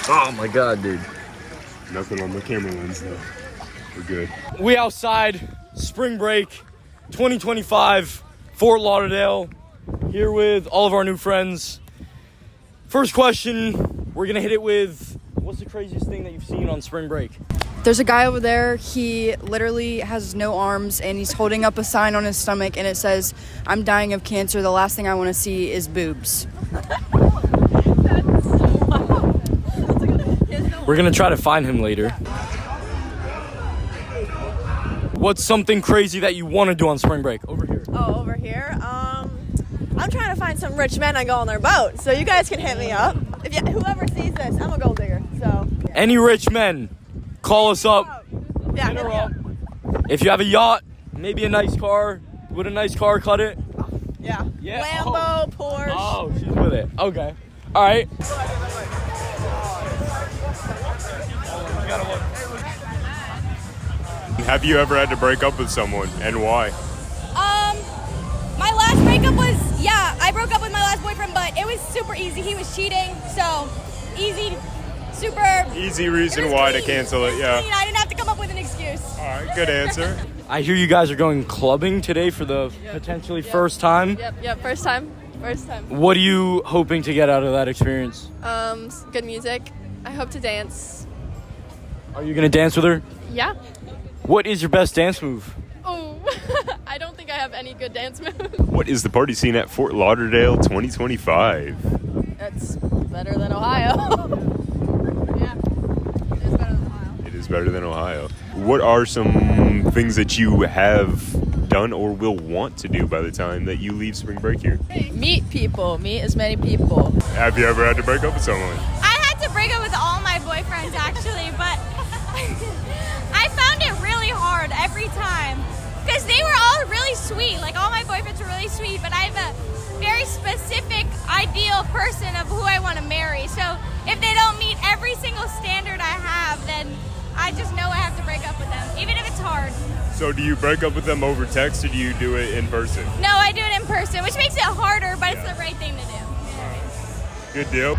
Oh my god, dude. Nothing on the camera lens though. We're good. We outside, spring break, 2025, Fort Lauderdale, here with all of our new friends. First question, we're gonna hit it with, what's the craziest thing that you've seen on spring break? There's a guy over there, he literally has no arms and he's holding up a sign on his stomach and it says, "I'm dying of cancer, the last thing I want to see is boobs." We're gonna try to find him later. What's something crazy that you want to do on spring break? Over here. Oh, over here? I'm trying to find some rich men and go on their boat, so you guys can hit me up. Whoever sees this, I'm a gold digger, so. Any rich men, call us up. Yeah, Hit hit her me up. up. If you have a yacht, maybe a nice car, would a nice car cut it? Yeah. Yeah. Lambo, Porsche. Oh, she's with it. Okay. All right. Have you ever had to break up with someone, and why? My last breakup was, I broke up with my last boyfriend, but it was super easy. He was cheating, so easy, super. Easy reason why to cancel it, yeah. I didn't have to come up with an excuse. All right, good answer. I hear you guys are going clubbing today for the potentially first time. Yep, first time. What are you hoping to get out of that experience? Good music. I hope to dance. Are you going to dance with her? Yeah. What is your best dance move? Oh, I don't think I have any good dance moves. What is the party scene at Fort Lauderdale 2025? It's better than Ohio. Yeah, it's better than Ohio. It is better than Ohio. What are some things that you have done or will want to do by the time that you leave spring break here? Meet people. Meet as many people. Have you ever had to break up with someone? I had to break up with all my boyfriends, actually, but I found it really hard every time because they were all really sweet. Like, all my boyfriends were really sweet, but I have a very specific ideal person of who I want to marry. So if they don't meet every single standard I have, then I just know I have to break up with them, even if it's hard. So do you break up with them over text or do you do it in person? No, I do it in person, which makes it harder, but it's the right thing to do. Good deal.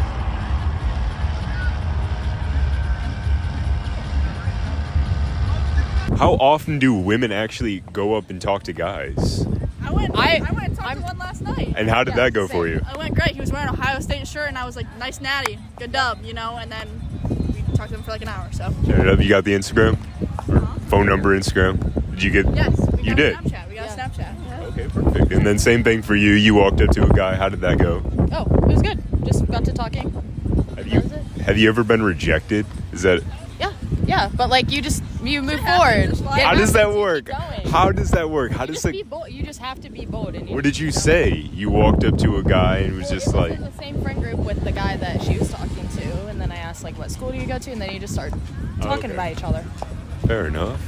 How often do women actually go up and talk to guys? I went and talked to one last night. And how did that go for you? I went great. He was wearing an Ohio State shirt, and I was like, nice natty, good dub, and then we talked to him for like an hour, so. You got the Instagram? Or phone number, Instagram? Did you get? Yes, you did? Snapchat. We got Snapchat. Okay, perfect. And then same thing for you. You walked up to a guy. How did that go? Oh, it was good. Just got to talking. Have you ever been rejected? Is that? Yeah, but like you move forward. How does that work? going. How does that work? How does Be bold. You just have to be bold. And What did you say? You walked up to a guy and was just like. in the same friend group with the guy that she was talking to, and then I asked like, "What school do you go to?" And then you just start talking about each other. Fair enough.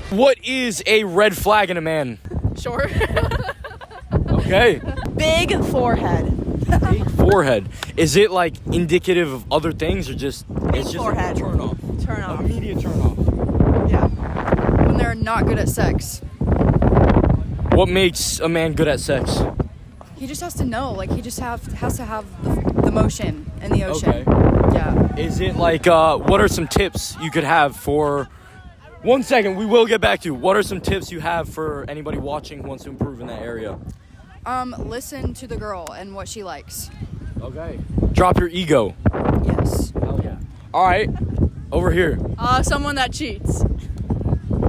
What is a red flag in a man? Sure. Okay. Big forehead. Big forehead. Is it like indicative of other things or just it's just forehead. a turn off? Turn off. Immediate turn off. Yeah. When they're not good at sex. What makes a man good at sex? He just has to know, like he just has to have the motion in the ocean. Okay. Yeah. Is it like what are some tips you could have for 1 second, we will get back to you. What are some tips you have for anybody watching who wants to improve in that area? Listen to the girl and what she likes. Okay. Drop your ego. Yes. Hell yeah. All right. Over here. Someone that cheats.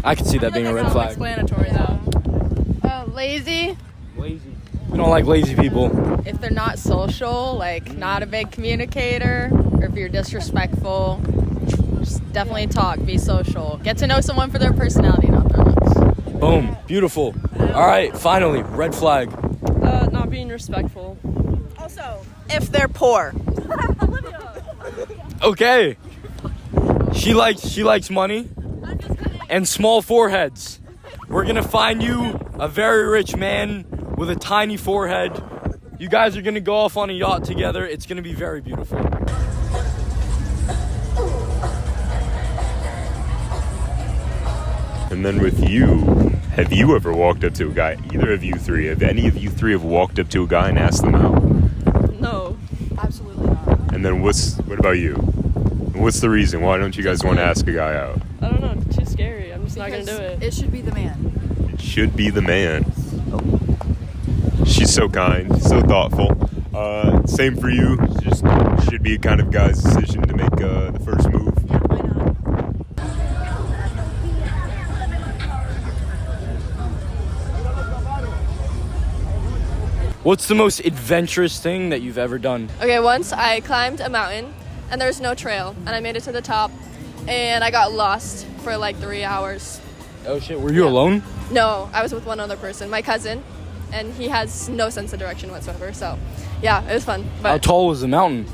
I can see that being a red flag. Self-explanatory, though. Lazy. Lazy. We don't like lazy people. If they're not social, like not a big communicator, or if you're disrespectful, just definitely talk, be social. Get to know someone for their personality, not their looks. Boom. Beautiful. All right. Finally, red flag. Not being respectful. Also, if they're poor. Okay. She likes money and small foreheads. We're gonna find you a very rich man with a tiny forehead. You guys are gonna go off on a yacht together. It's gonna be very beautiful. And then with you, Have you ever walked up to a guy, either of you three, have any of you three have walked up to a guy and asked them out? No. Absolutely not. And then what about you? What's the reason? Why don't you guys want to ask a guy out? I don't know. Too scary. I'm just not gonna do it. It should be the man. It should be the man. She's so kind, so thoughtful. Same for you. Just should be a kind of guy's decision to make the first move. Yeah, why not? What's the most adventurous thing that you've ever done? Okay, once I climbed a mountain and there was no trail, and I made it to the top, and I got lost for like 3 hours. Oh shit, were you alone? No, I was with one other person, my cousin, and he has no sense of direction whatsoever. So, yeah, it was fun. How But tall was the mountain?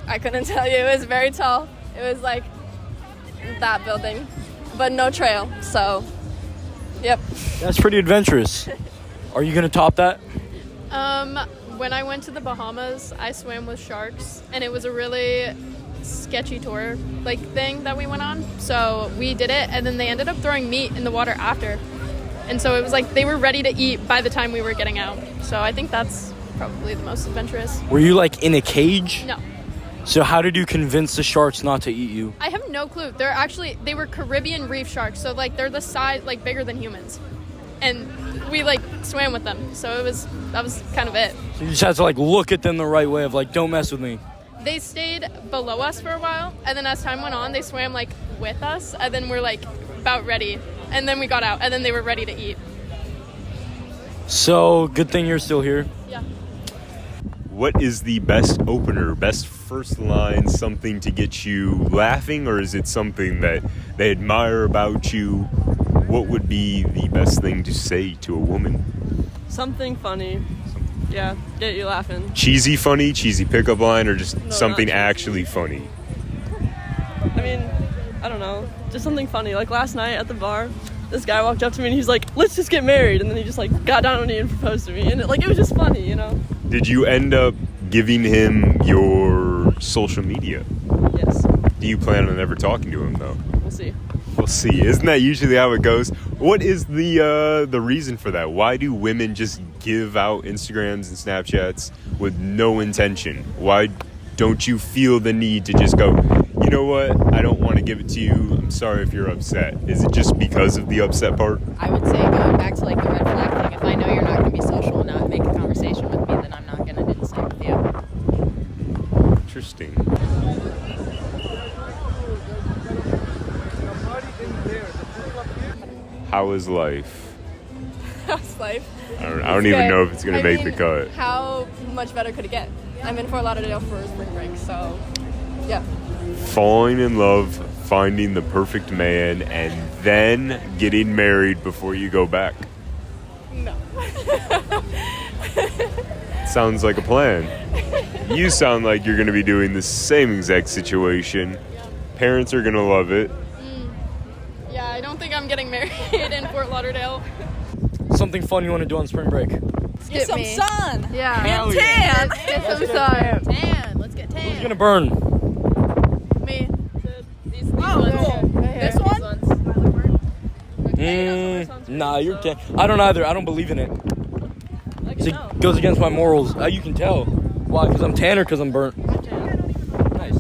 I couldn't tell you. It was very tall. It was like that building, but no trail. So, yep. That's pretty adventurous. Are you gonna top that? When I went to the Bahamas, I swam with sharks, and it was a really sketchy tour thing that we went on. So we did it, and then they ended up throwing meat in the water after. And so it was like they were ready to eat by the time we were getting out. So I think that's probably the most adventurous. Were you like in a cage? No. So how did you convince the sharks not to eat you? I have no clue. They were Caribbean reef sharks, so they're the size bigger than humans. And we swam with them. So that was kind of it. So you just had to look at them the right way of don't mess with me. They stayed below us for a while, and then as time went on, they swam with us, and then we're about ready. And then we got out, and then they were ready to eat. So good thing you're still here. Yeah. What is the best opener, best first line, something to get you laughing, or is it something that they admire about you? What would be the best thing to say to a woman? Something funny. Yeah, get you laughing. Cheesy funny, cheesy pickup line, or just No, something not cheesy. actually funny? I mean, I don't know. Just something funny. Last night at the bar, this guy walked up to me and he's like, "Let's just get married." And then he just got down on me and proposed to me. And it was just funny, you know? Did you end up giving him your social media? Yes. Do you plan on ever talking to him, though? We'll see. We'll see. Isn't that usually how it goes? What is the reason for that? Why do women just give out Instagrams and Snapchats with no intention? Why don't you feel the need to just go, you know what? I don't want to give it to you. I'm sorry if you're upset. Is it just because of the upset part? I would say going back to the red flag thing. If I know you're not going to be social and not make a conversation with me, then I'm not going to do the same with you. Interesting. How is life? How's life? I don't even know if it's gonna make the cut. How much better could it get? I'm in Fort Lauderdale for spring break, so yeah. Falling in love, finding the perfect man, and then getting married before you go back. No. Sounds like a plan. You sound like you're gonna be doing the same exact situation. Parents are gonna love it. Yeah, I don't think I'm getting married in Fort Lauderdale. Something fun you want to do on spring break? Get some sun. Yeah. Hell Tan. Get some sun. Tan. Let's get tan. Who's gonna burn? Me. These Oh, ones. cool. Right here. This one? Nah, you're tan. I don't either. I don't believe in it. It goes against my morals. You can tell. Why? Because I'm tan or because I'm burnt? Nice.